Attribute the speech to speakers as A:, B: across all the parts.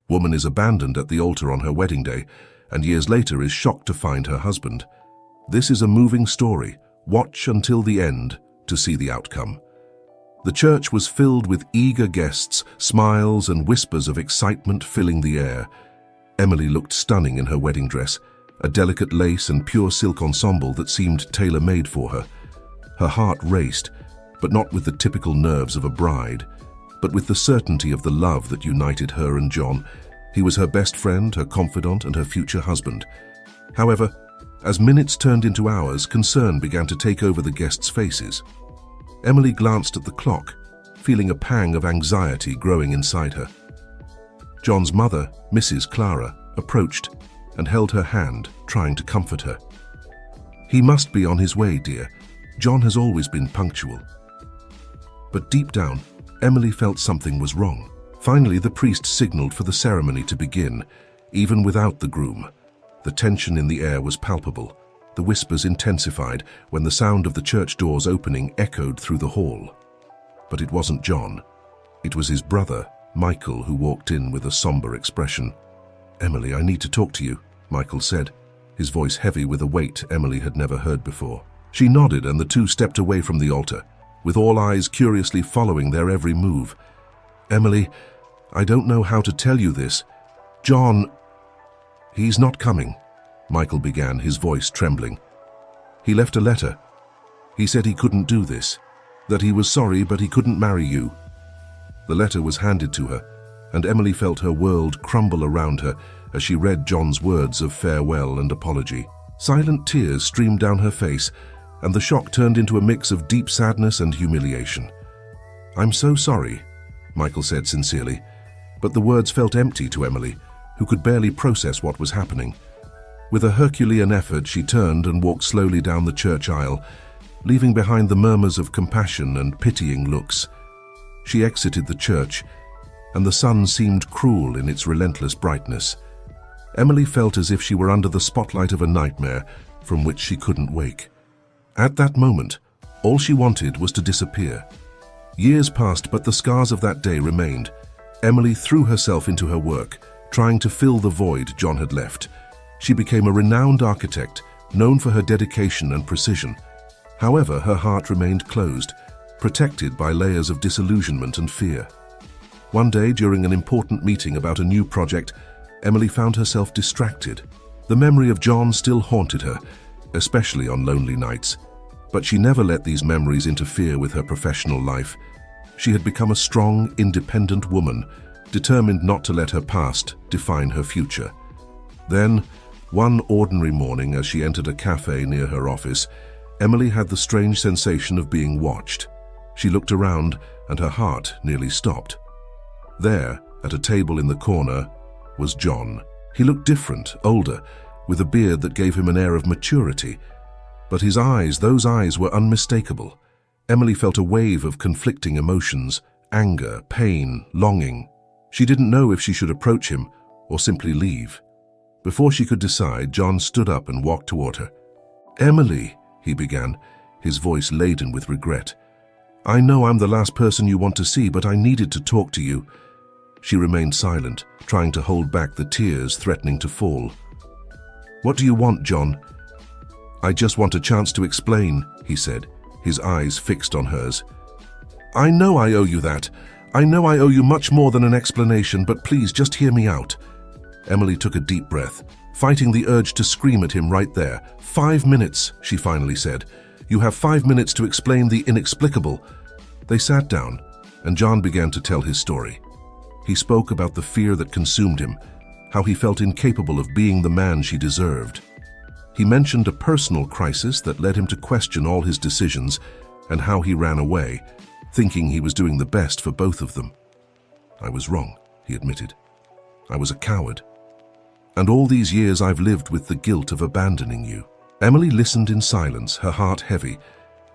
A: Woman is abandoned at the altar on her wedding day, and years later is shocked to find her husband. This is a moving story. Watch until the end to see the outcome. The church was filled with eager guests, smiles and whispers of excitement filling the air. Emily looked stunning in her wedding dress, a delicate lace and pure silk ensemble that seemed tailor-made for her. Her heart raced, but not with the typical nerves of a bride, but with the certainty of the love that united her and John. He was her best friend, her confidant, and her future husband. However, as minutes turned into hours, concern began to take over the guests' faces. Emily glanced at the clock, feeling a pang of anxiety growing inside her. John's mother, Mrs. Clara, approached and held her hand, trying to comfort her. "He must be on his way, dear. John has always been punctual." But deep down, Emily felt something was wrong. Finally, the priest signaled for the ceremony to begin, even without the groom. The tension in the air was palpable. The whispers intensified when the sound of the church doors opening echoed through the hall. But it wasn't John. It was his brother, Michael, who walked in with a somber expression. "Emily, I need to talk to you," Michael said, his voice heavy with a weight Emily had never heard before. She nodded, and the two stepped away from the altar, with all eyes curiously following their every move. "Emily, I don't know how to tell you this. John, he's not coming," Michael began, his voice trembling. "He left a letter. He said he couldn't do this, that he was sorry but he couldn't marry you." The letter was handed to her, and Emily felt her world crumble around her as she read John's words of farewell and apology. Silent tears streamed down her face, and the shock turned into a mix of deep sadness and humiliation. "I'm so sorry," Michael said sincerely, but the words felt empty to Emily, who could barely process what was happening. With a Herculean effort, she turned and walked slowly down the church aisle, leaving behind the murmurs of compassion and pitying looks. She exited the church, and the sun seemed cruel in its relentless brightness. Emily felt as if she were under the spotlight of a nightmare from which she couldn't wake. At that moment, all she wanted was to disappear. Years passed, but the scars of that day remained. Emily threw herself into her work, trying to fill the void John had left. She became a renowned architect, known for her dedication and precision. However, her heart remained closed, protected by layers of disillusionment and fear. One day, during an important meeting about a new project, Emily found herself distracted. The memory of John still haunted her, especially on lonely nights. But she never let these memories interfere with her professional life. She had become a strong, independent woman, determined not to let her past define her future. Then, one ordinary morning, as she entered a cafe near her office, Emily had the strange sensation of being watched. She looked around, and her heart nearly stopped. There, at a table in the corner, was John. He looked different, older, with a beard that gave him an air of maturity. But his eyes, those eyes were unmistakable. Emily felt a wave of conflicting emotions, anger, pain, longing. She didn't know if she should approach him or simply leave. Before she could decide, John stood up and walked toward her. "Emily," he began, his voice laden with regret. "I know I'm the last person you want to see, but I needed to talk to you." She remained silent, trying to hold back the tears threatening to fall. "What do you want, John?" "I just want a chance to explain," he said, his eyes fixed on hers. "I know I owe you that. I know I owe you much more than an explanation, but please just hear me out." Emily took a deep breath, fighting the urge to scream at him right there. "5 minutes," she finally said. "You have 5 minutes to explain the inexplicable." They sat down, and John began to tell his story. He spoke about the fear that consumed him, how he felt incapable of being the man she deserved. He mentioned a personal crisis that led him to question all his decisions and how he ran away, thinking he was doing the best for both of them. "I was wrong," he admitted. "I was a coward. And all these years I've lived with the guilt of abandoning you." Emily listened in silence, her heart heavy.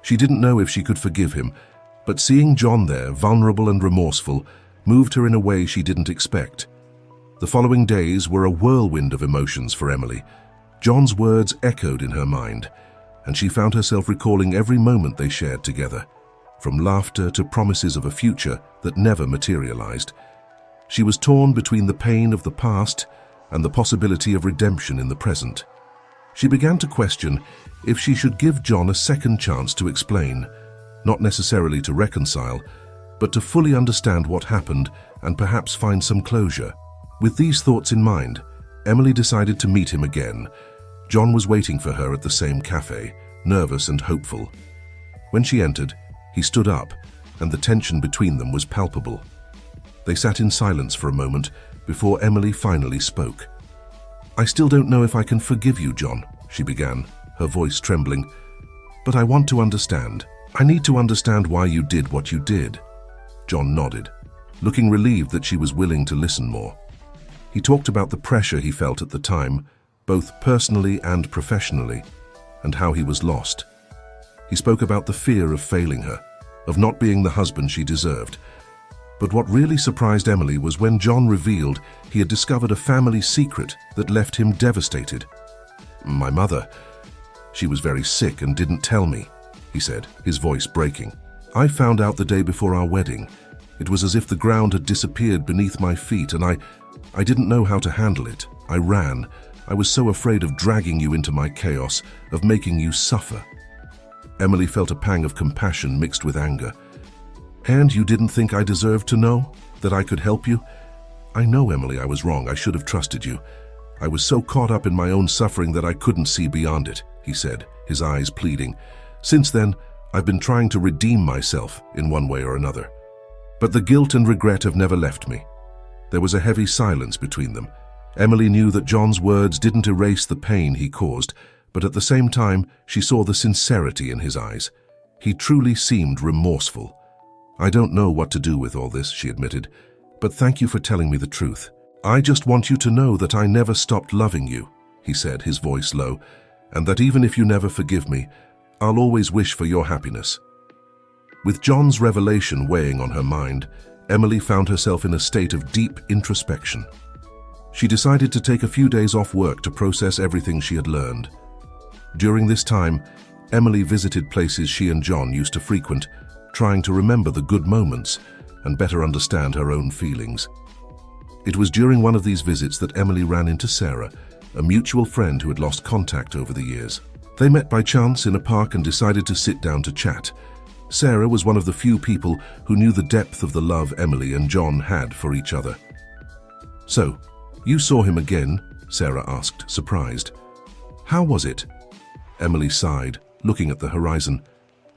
A: She didn't know if she could forgive him, but seeing John there, vulnerable and remorseful, moved her in a way she didn't expect. The following days were a whirlwind of emotions for Emily. John's words echoed in her mind, and she found herself recalling every moment they shared together, from laughter to promises of a future that never materialized. She was torn between the pain of the past and the possibility of redemption in the present. She began to question if she should give John a second chance to explain, not necessarily to reconcile, but to fully understand what happened and perhaps find some closure. With these thoughts in mind, Emily decided to meet him again. John was waiting for her at the same cafe, nervous and hopeful. When she entered, he stood up, and the tension between them was palpable. They sat in silence for a moment before Emily finally spoke. "I still don't know if I can forgive you, John," she began, her voice trembling. "But I want to understand. I need to understand why you did what you did." John nodded, looking relieved that she was willing to listen more. He talked about the pressure he felt at the time, both personally and professionally, and how he was lost. He spoke about the fear of failing her, of not being the husband she deserved. But what really surprised Emily was when John revealed he had discovered a family secret that left him devastated. "My mother, she was very sick and didn't tell me," he said, his voice breaking. "I found out the day before our wedding. It was as if the ground had disappeared beneath my feet, and I didn't know how to handle it. I ran. I was so afraid of dragging you into my chaos, of making you suffer." Emily felt a pang of compassion mixed with anger. "And you didn't think I deserved to know? That I could help you?" "I know, Emily, I was wrong. I should have trusted you. I was so caught up in my own suffering that I couldn't see beyond it," he said, his eyes pleading. "Since then, I've been trying to redeem myself in one way or another. But the guilt and regret have never left me." There was a heavy silence between them. Emily knew that John's words didn't erase the pain he caused, but at the same time, she saw the sincerity in his eyes. He truly seemed remorseful. "I don't know what to do with all this," she admitted, "but thank you for telling me the truth. I just want you to know that I never stopped loving you," he said, his voice low, "and that even if you never forgive me, I'll always wish for your happiness." With John's revelation weighing on her mind, Emily found herself in a state of deep introspection. She decided to take a few days off work to process everything she had learned. During this time, Emily visited places she and John used to frequent, trying to remember the good moments and better understand her own feelings. It was during one of these visits that Emily ran into Sarah, a mutual friend who had lost contact over the years. They met by chance in a park and decided to sit down to chat. Sarah was one of the few people who knew the depth of the love Emily and John had for each other. "So, you saw him again?" Sarah asked, surprised. "How was it?" Emily sighed, looking at the horizon.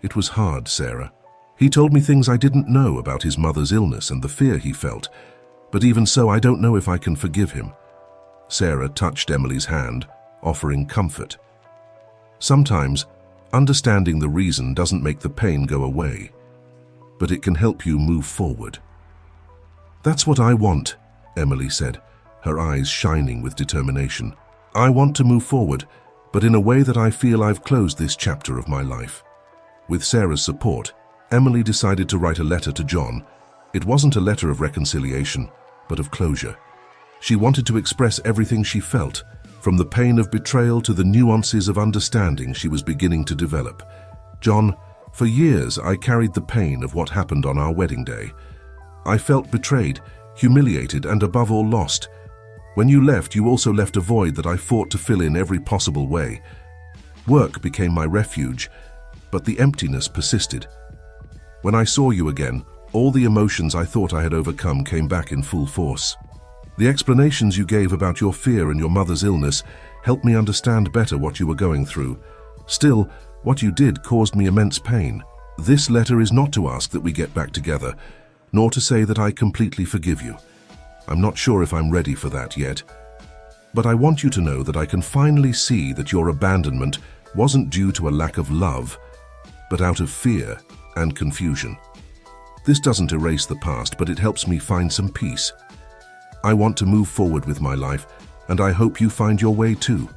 A: "It was hard, Sarah. He told me things I didn't know about his mother's illness and the fear he felt, but even so, I don't know if I can forgive him." Sarah touched Emily's hand, offering comfort. "Sometimes, understanding the reason doesn't make the pain go away, but it can help you move forward." "That's what I want," Emily said, her eyes shining with determination. "I want to move forward, but in a way that I feel I've closed this chapter of my life." With Sarah's support, Emily decided to write a letter to John. It wasn't a letter of reconciliation, but of closure. She wanted to express everything she felt, from the pain of betrayal to the nuances of understanding she was beginning to develop. "John, for years I carried the pain of what happened on our wedding day. I felt betrayed, humiliated, and above all lost. When you left, you also left a void that I fought to fill in every possible way. Work became my refuge, but the emptiness persisted. When I saw you again, all the emotions I thought I had overcome came back in full force. The explanations you gave about your fear and your mother's illness helped me understand better what you were going through. Still, what you did caused me immense pain. This letter is not to ask that we get back together, nor to say that I completely forgive you. I'm not sure if I'm ready for that yet. But I want you to know that I can finally see that your abandonment wasn't due to a lack of love, but out of fear and confusion. This doesn't erase the past, but it helps me find some peace. I want to move forward with my life, and I hope you find your way too.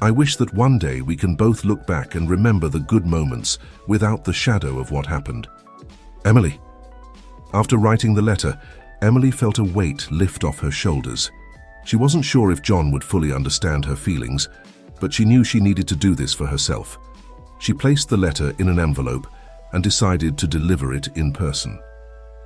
A: I wish that one day we can both look back and remember the good moments without the shadow of what happened. Emily." After writing the letter, Emily felt a weight lift off her shoulders. She wasn't sure if John would fully understand her feelings, but she knew she needed to do this for herself. She placed the letter in an envelope and decided to deliver it in person.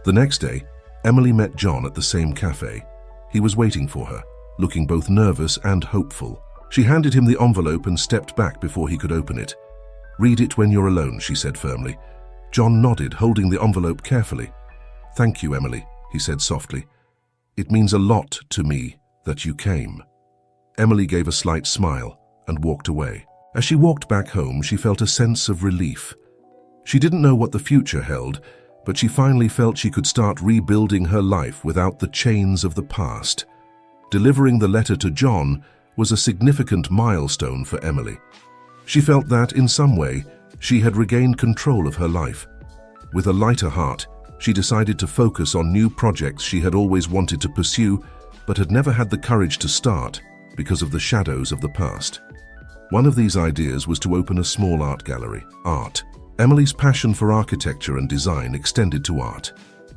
A: The next day, Emily met John at the same cafe. He was waiting for her, looking both nervous and hopeful. She handed him the envelope and stepped back before he could open it. "Read it when you're alone," she said firmly. John nodded, holding the envelope carefully. "Thank you, Emily," he said softly. "It means a lot to me that you came." Emily gave a slight smile and walked away. As she walked back home, she felt a sense of relief. She didn't know what the future held, but she finally felt she could start rebuilding her life without the chains of the past. Delivering the letter to John was a significant milestone for Emily. She felt that, in some way, she had regained control of her life. With a lighter heart, she decided to focus on new projects she had always wanted to pursue, but had never had the courage to start because of the shadows of the past. One of these ideas was to open a small art gallery. Art. Emily's passion for architecture and design extended to art,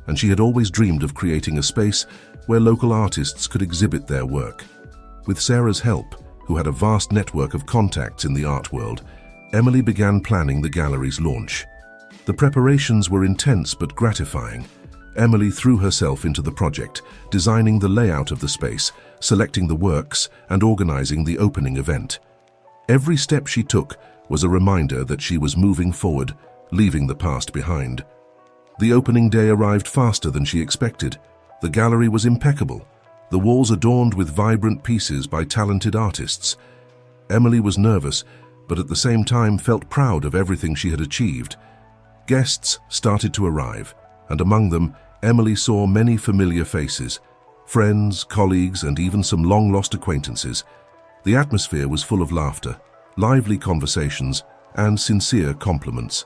A: and she had always dreamed of creating a space where local artists could exhibit their work. With Sarah's help, who had a vast network of contacts in the art world, Emily began planning the gallery's launch. The preparations were intense but gratifying. Emily threw herself into the project, designing the layout of the space, selecting the works, and organizing the opening event. Every step she took was a reminder that she was moving forward, leaving the past behind. The opening day arrived faster than she expected. The gallery was impeccable, the walls adorned with vibrant pieces by talented artists. Emily was nervous, but at the same time felt proud of everything she had achieved. Guests started to arrive, and among them, Emily saw many familiar faces, friends, colleagues, and even some long-lost acquaintances. The atmosphere was full of laughter, lively conversations, and sincere compliments.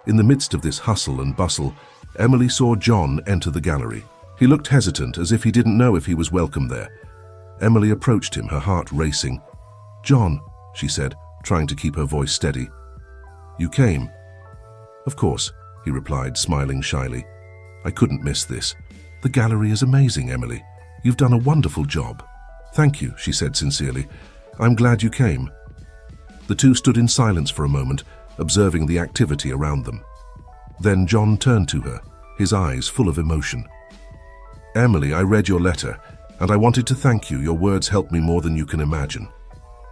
A: In the midst of this hustle and bustle, Emily saw John enter the gallery. He looked hesitant, as if he didn't know if he was welcome there. Emily approached him, her heart racing. "John," she said, trying to keep her voice steady. "You came?" "Of course," he replied, smiling shyly. "I couldn't miss this. The gallery is amazing, Emily. You've done a wonderful job." "Thank you," she said sincerely. "I'm glad you came." The two stood in silence for a moment, observing the activity around them. Then John turned to her, his eyes full of emotion. "Emily, I read your letter, and I wanted to thank you. Your words helped me more than you can imagine."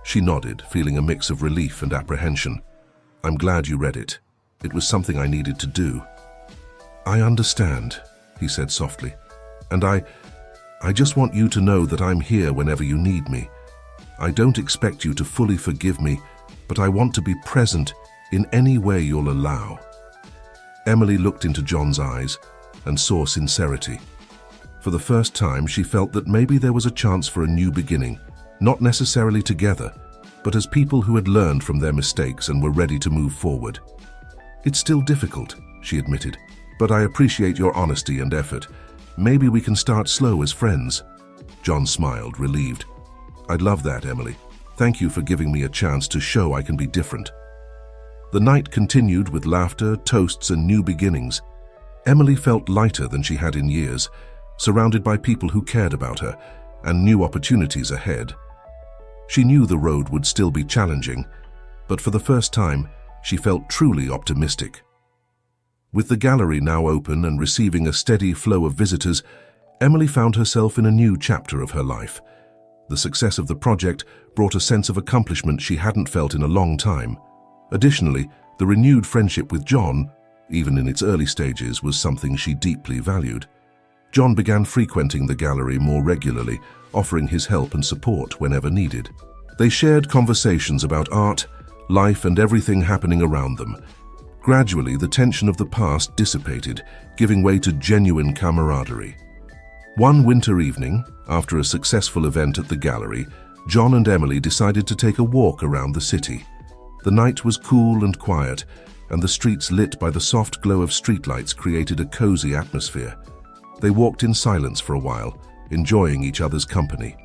A: She nodded, feeling a mix of relief and apprehension. "I'm glad you read it. It was something I needed to do." "I understand," he said softly. "And I just want you to know that I'm here whenever you need me. I don't expect you to fully forgive me, but I want to be present in any way you'll allow." Emily looked into John's eyes and saw sincerity. For the first time, she felt that maybe there was a chance for a new beginning, not necessarily together, but as people who had learned from their mistakes and were ready to move forward. "It's still difficult," she admitted, "but I appreciate your honesty and effort. Maybe we can start slow as friends." John smiled, relieved. "I'd love that, Emily. Thank you for giving me a chance to show I can be different." The night continued with laughter, toasts, and new beginnings. Emily felt lighter than she had in years, surrounded by people who cared about her and new opportunities ahead. She knew the road would still be challenging, but for the first time, she felt truly optimistic. With the gallery now open and receiving a steady flow of visitors, Emily found herself in a new chapter of her life. The success of the project brought a sense of accomplishment she hadn't felt in a long time. Additionally, the renewed friendship with John, even in its early stages, was something she deeply valued. John began frequenting the gallery more regularly, offering his help and support whenever needed. They shared conversations about art, life, and everything happening around them. Gradually, the tension of the past dissipated, giving way to genuine camaraderie. One winter evening, after a successful event at the gallery, John and Emily decided to take a walk around the city. The night was cool and quiet, and the streets lit by the soft glow of streetlights created a cozy atmosphere. They walked in silence for a while, enjoying each other's company.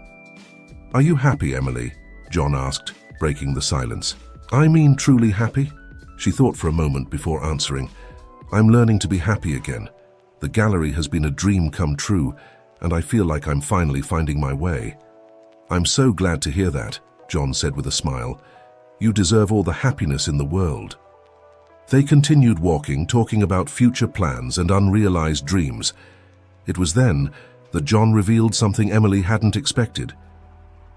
A: "Are you happy, Emily?" John asked, breaking the silence. "I mean truly happy?" She thought for a moment before answering. "I'm learning to be happy again. The gallery has been a dream come true, and I feel like I'm finally finding my way." "I'm so glad to hear that," John said with a smile. "You deserve all the happiness in the world." They continued walking, talking about future plans and unrealized dreams. It was then that John revealed something Emily hadn't expected.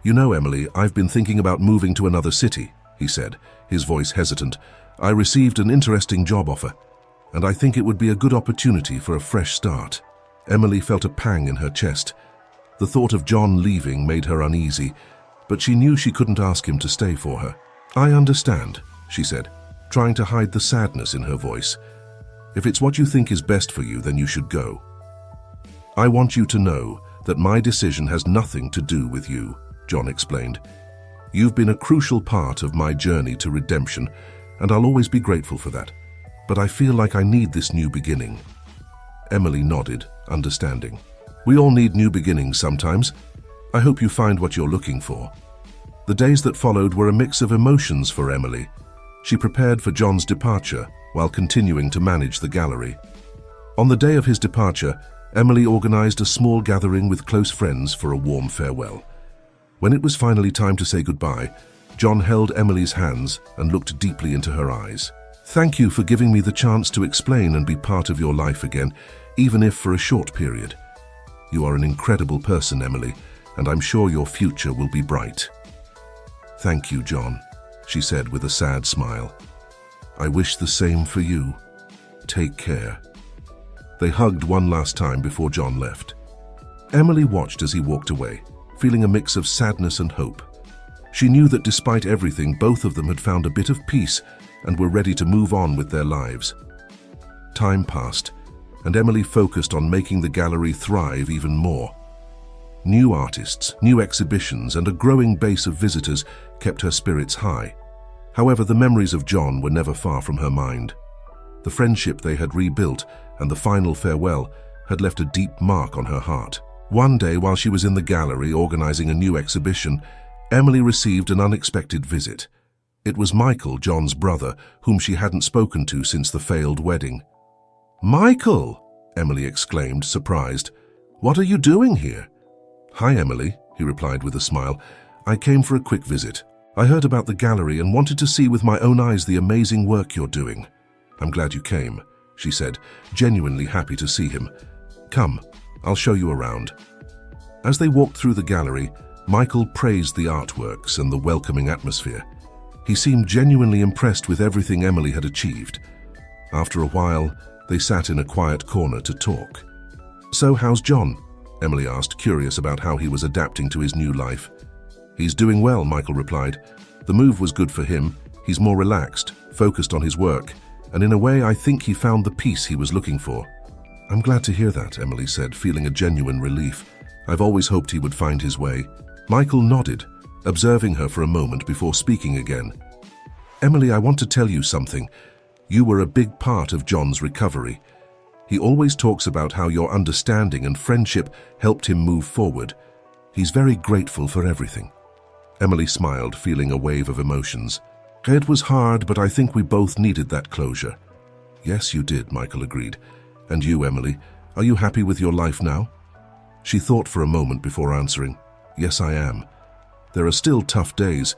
A: "You know, Emily, I've been thinking about moving to another city," he said, his voice hesitant. "I received an interesting job offer, and I think it would be a good opportunity for a fresh start." Emily felt a pang in her chest. The thought of John leaving made her uneasy, but she knew she couldn't ask him to stay for her. "I understand," she said, trying to hide the sadness in her voice. "If it's what you think is best for you, then you should go. I want you to know that my decision has nothing to do with you," John explained. "You've been a crucial part of my journey to redemption, and I'll always be grateful for that. But I feel like I need this new beginning." Emily nodded, understanding. "We all need new beginnings sometimes. I hope you find what you're looking for." The days that followed were a mix of emotions for Emily. She prepared for John's departure while continuing to manage the gallery. On the day of his departure, Emily organized a small gathering with close friends for a warm farewell. When it was finally time to say goodbye, John held Emily's hands and looked deeply into her eyes. "Thank you for giving me the chance to explain and be part of your life again, even if for a short period. You are an incredible person, Emily, and I'm sure your future will be bright." "Thank you, John," she said with a sad smile. "I wish the same for you. Take care." They hugged one last time before John left. Emily watched as he walked away, feeling a mix of sadness and hope. She knew that despite everything, both of them had found a bit of peace and were ready to move on with their lives. Time passed, and Emily focused on making the gallery thrive even more. New artists, new exhibitions, and a growing base of visitors kept her spirits high. However, the memories of John were never far from her mind. The friendship they had rebuilt and the final farewell had left a deep mark on her heart. One day, while she was in the gallery organizing a new exhibition, Emily received an unexpected visit. It was Michael, John's brother, whom she hadn't spoken to since the failed wedding. "Michael!" Emily exclaimed, surprised. "What are you doing here?" "Hi, Emily," he replied with a smile. "I came for a quick visit. I heard about the gallery and wanted to see with my own eyes the amazing work you're doing." "I'm glad you came," she said, genuinely happy to see him. "Come, I'll show you around." As they walked through the gallery, Michael praised the artworks and the welcoming atmosphere. He seemed genuinely impressed with everything Emily had achieved. After a while, they sat in a quiet corner to talk. "So, how's John?" Emily asked, curious about how he was adapting to his new life. "He's doing well," Michael replied. "The move was good for him. He's more relaxed, focused on his work, and in a way I think he found the peace he was looking for." "I'm glad to hear that," Emily said, feeling a genuine relief. "I've always hoped he would find his way." Michael nodded, observing her for a moment before speaking again. "Emily, I want to tell you something. You were a big part of John's recovery. He always talks about how your understanding and friendship helped him move forward. He's very grateful for everything." Emily smiled, feeling a wave of emotions. "It was hard, but I think we both needed that closure." "Yes, you did," Michael agreed. "And you, Emily, are you happy with your life now?" She thought for a moment before answering. "Yes, I am. There are still tough days,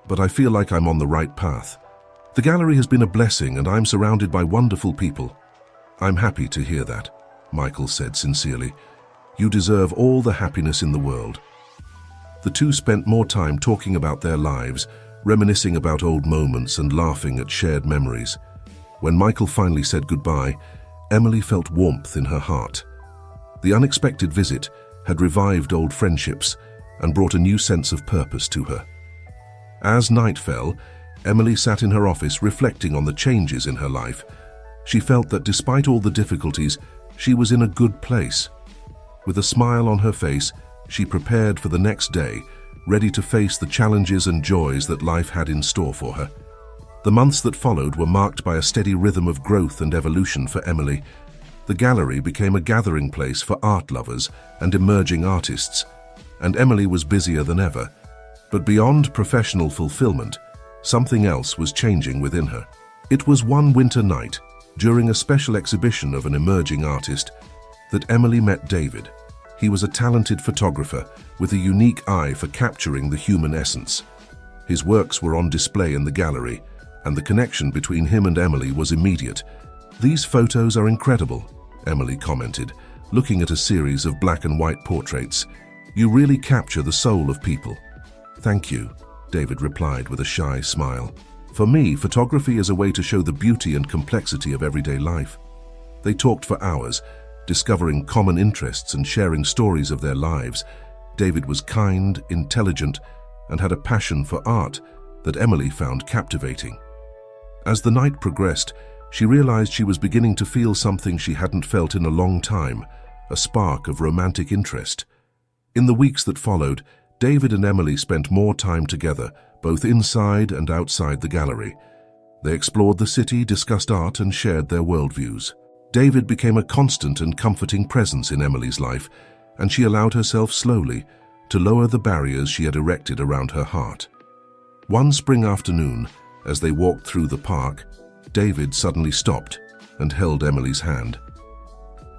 A: but I feel like I'm on the right path. The gallery has been a blessing and I'm surrounded by wonderful people." "I'm happy to hear that," Michael said sincerely. "You deserve all the happiness in the world." The two spent more time talking about their lives, reminiscing about old moments and laughing at shared memories. When Michael finally said goodbye, Emily felt warmth in her heart. The unexpected visit had revived old friendships and brought a new sense of purpose to her. As night fell, Emily sat in her office reflecting on the changes in her life. She felt that despite all the difficulties, she was in a good place. With a smile on her face, she prepared for the next day, ready to face the challenges and joys that life had in store for her. The months that followed were marked by a steady rhythm of growth and evolution for Emily. The gallery became a gathering place for art lovers and emerging artists, and Emily was busier than ever. But beyond professional fulfillment, something else was changing within her. It was one winter night, during a special exhibition of an emerging artist, that Emily met David. He was a talented photographer with a unique eye for capturing the human essence. His works were on display in the gallery, and the connection between him and Emily was immediate. "These photos are incredible," Emily commented, looking at a series of black and white portraits. "You really capture the soul of people." "Thank you," David replied with a shy smile. "For me, photography is a way to show the beauty and complexity of everyday life." They talked for hours, discovering common interests and sharing stories of their lives. David was kind, intelligent, and had a passion for art that Emily found captivating. As the night progressed, she realized she was beginning to feel something she hadn't felt in a long time, a spark of romantic interest. In the weeks that followed, David and Emily spent more time together, both inside and outside the gallery. They explored the city, discussed art, and shared their worldviews. David became a constant and comforting presence in Emily's life, and she allowed herself slowly to lower the barriers she had erected around her heart. One spring afternoon, as they walked through the park, David suddenly stopped and held Emily's hand.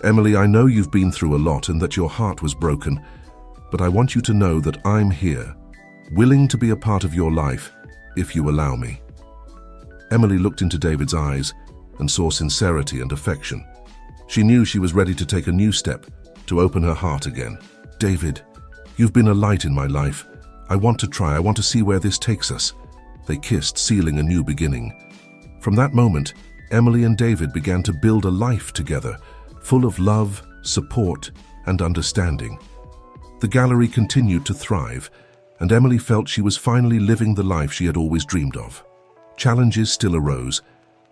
A: "Emily, I know you've been through a lot and that your heart was broken, but I want you to know that I'm here, willing to be a part of your life, if you allow me." Emily looked into David's eyes and saw sincerity and affection. She knew she was ready to take a new step, to open her heart again. "David, you've been a light in my life. I want to see where this takes us." They kissed, sealing a new beginning. From that moment, Emily and David began to build a life together, full of love, support, and understanding. The gallery continued to thrive, and Emily felt she was finally living the life she had always dreamed of. Challenges still arose,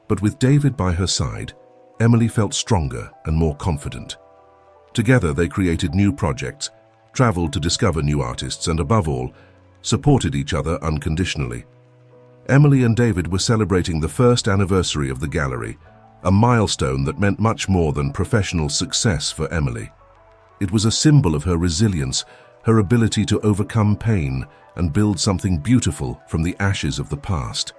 A: but with David by her side, Emily felt stronger and more confident. Together they created new projects, traveled to discover new artists, and above all, supported each other unconditionally. Emily and David were celebrating the first anniversary of the gallery, a milestone that meant much more than professional success for Emily. It was a symbol of her resilience, her ability to overcome pain and build something beautiful from the ashes of the past.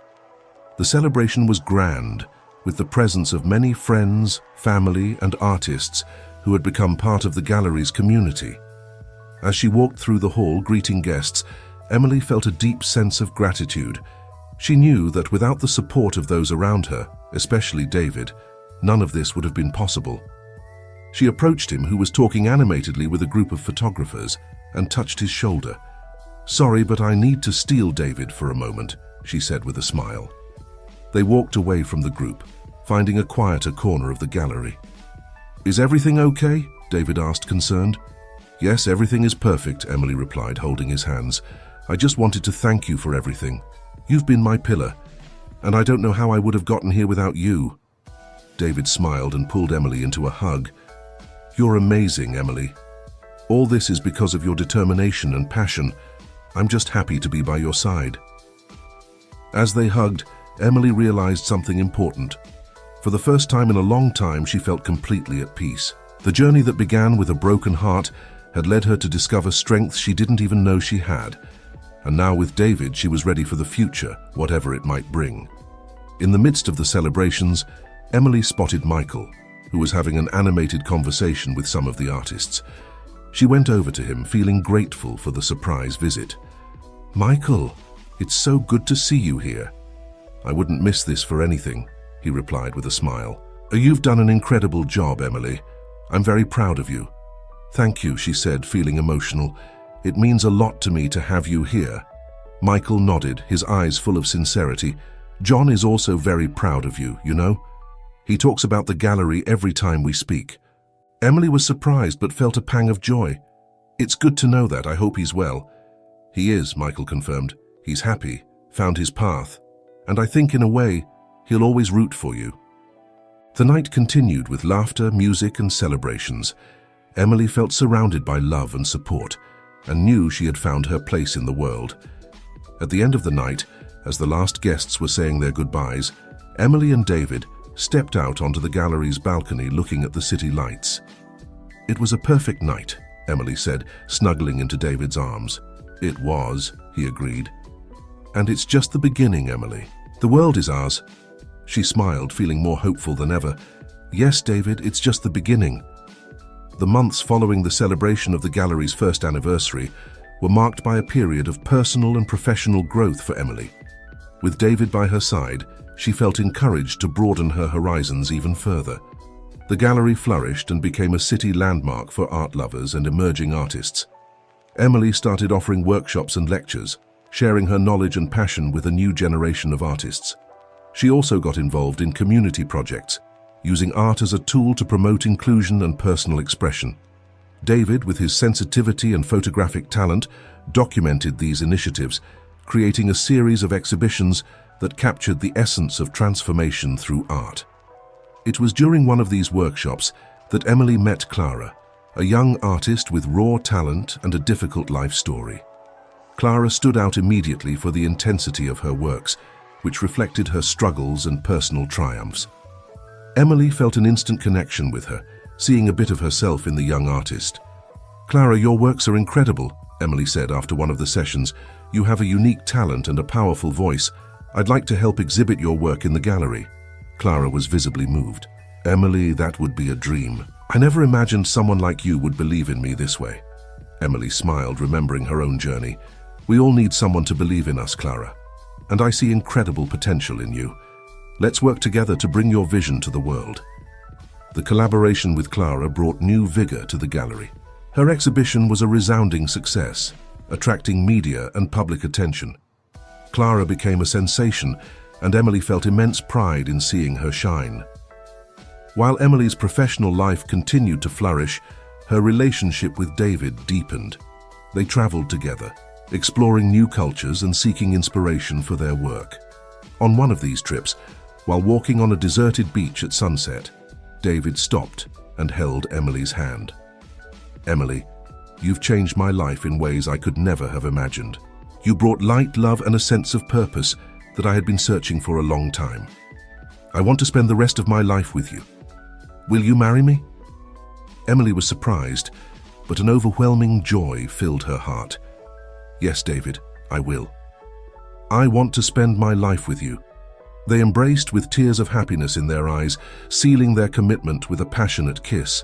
A: The celebration was grand, with the presence of many friends, family, and artists who had become part of the gallery's community. As she walked through the hall greeting guests, Emily felt a deep sense of gratitude. She knew that without the support of those around her, especially David, none of this would have been possible. She approached him, who was talking animatedly with a group of photographers, and touched his shoulder. "Sorry, but I need to steal David for a moment," she said with a smile. They walked away from the group, finding a quieter corner of the gallery. "Is everything okay?" David asked, concerned. "Yes, everything is perfect," Emily replied, holding his hands. "I just wanted to thank you for everything. You've been my pillar, and I don't know how I would have gotten here without you." David smiled and pulled Emily into a hug. "You're amazing, Emily. All this is because of your determination and passion. I'm just happy to be by your side." As they hugged, Emily realized something important. For the first time in a long time, she felt completely at peace. The journey that began with a broken heart had led her to discover strength she didn't even know she had. And now with David, she was ready for the future, whatever it might bring. In the midst of the celebrations, Emily spotted Michael, who was having an animated conversation with some of the artists. She went over to him, feeling grateful for the surprise visit. "Michael, it's so good to see you here." "I wouldn't miss this for anything," he replied with a smile. "You've done an incredible job, Emily. I'm very proud of you." "Thank you," she said, feeling emotional. "It means a lot to me to have you here." Michael nodded, his eyes full of sincerity. "John is also very proud of you, you know. He talks about the gallery every time we speak." Emily was surprised but felt a pang of joy. "It's good to know that. I hope he's well." "He is," Michael confirmed. "He's happy, found his path, and I think in a way, he'll always root for you." The night continued with laughter, music, and celebrations. Emily felt surrounded by love and support, and knew she had found her place in the world. At the end of the night, as the last guests were saying their goodbyes, Emily and David stepped out onto the gallery's balcony looking at the city lights. "It was a perfect night," Emily said, snuggling into David's arms. "It was," he agreed. "And it's just the beginning, Emily. The world is ours." She smiled, feeling more hopeful than ever. "Yes, David, it's just the beginning." The months following the celebration of the gallery's first anniversary were marked by a period of personal and professional growth for Emily. With David by her side, she felt encouraged to broaden her horizons even further. The gallery flourished and became a city landmark for art lovers and emerging artists. Emily started offering workshops and lectures, sharing her knowledge and passion with a new generation of artists. She also got involved in community projects, using art as a tool to promote inclusion and personal expression. David, with his sensitivity and photographic talent, documented these initiatives, creating a series of exhibitions that captured the essence of transformation through art. It was during one of these workshops that Emily met Clara, a young artist with raw talent and a difficult life story. Clara stood out immediately for the intensity of her works, which reflected her struggles and personal triumphs. Emily felt an instant connection with her, seeing a bit of herself in the young artist. "Clara, your works are incredible," Emily said after one of the sessions. "You have a unique talent and a powerful voice. I'd like to help exhibit your work in the gallery." Clara was visibly moved. "Emily, that would be a dream. I never imagined someone like you would believe in me this way." Emily smiled, remembering her own journey. "We all need someone to believe in us, Clara. And I see incredible potential in you. Let's work together to bring your vision to the world." The collaboration with Clara brought new vigor to the gallery. Her exhibition was a resounding success, attracting media and public attention. Clara became a sensation, and Emily felt immense pride in seeing her shine. While Emily's professional life continued to flourish, her relationship with David deepened. They traveled together, exploring new cultures and seeking inspiration for their work. On one of these trips, while walking on a deserted beach at sunset, David stopped and held Emily's hand. "Emily, you've changed my life in ways I could never have imagined. You brought light, love, and a sense of purpose that I had been searching for a long time. I want to spend the rest of my life with you. Will you marry me?" Emily was surprised, but an overwhelming joy filled her heart. "Yes, David, I will. I want to spend my life with you." They embraced with tears of happiness in their eyes, sealing their commitment with a passionate kiss.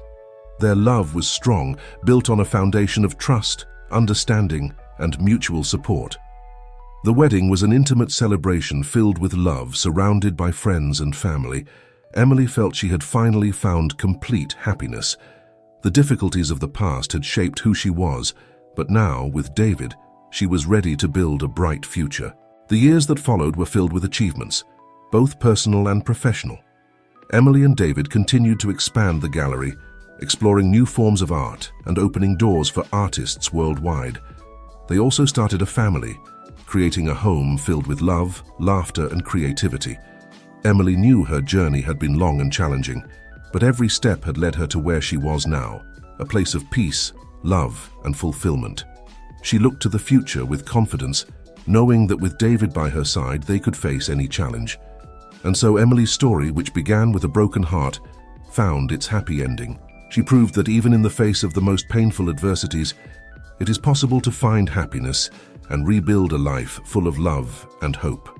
A: Their love was strong, built on a foundation of trust, understanding, and mutual support. The wedding was an intimate celebration filled with love, surrounded by friends and family. Emily felt she had finally found complete happiness. The difficulties of the past had shaped who she was, but now, with David, she was ready to build a bright future. The years that followed were filled with achievements, both personal and professional. Emily and David continued to expand the gallery, exploring new forms of art and opening doors for artists worldwide. They also started a family, creating a home filled with love, laughter, and creativity. Emily knew her journey had been long and challenging, but every step had led her to where she was now, a place of peace, love, and fulfillment. She looked to the future with confidence, knowing that with David by her side, they could face any challenge. And so Emily's story, which began with a broken heart, found its happy ending. She proved that even in the face of the most painful adversities, it is possible to find happiness and rebuild a life full of love and hope.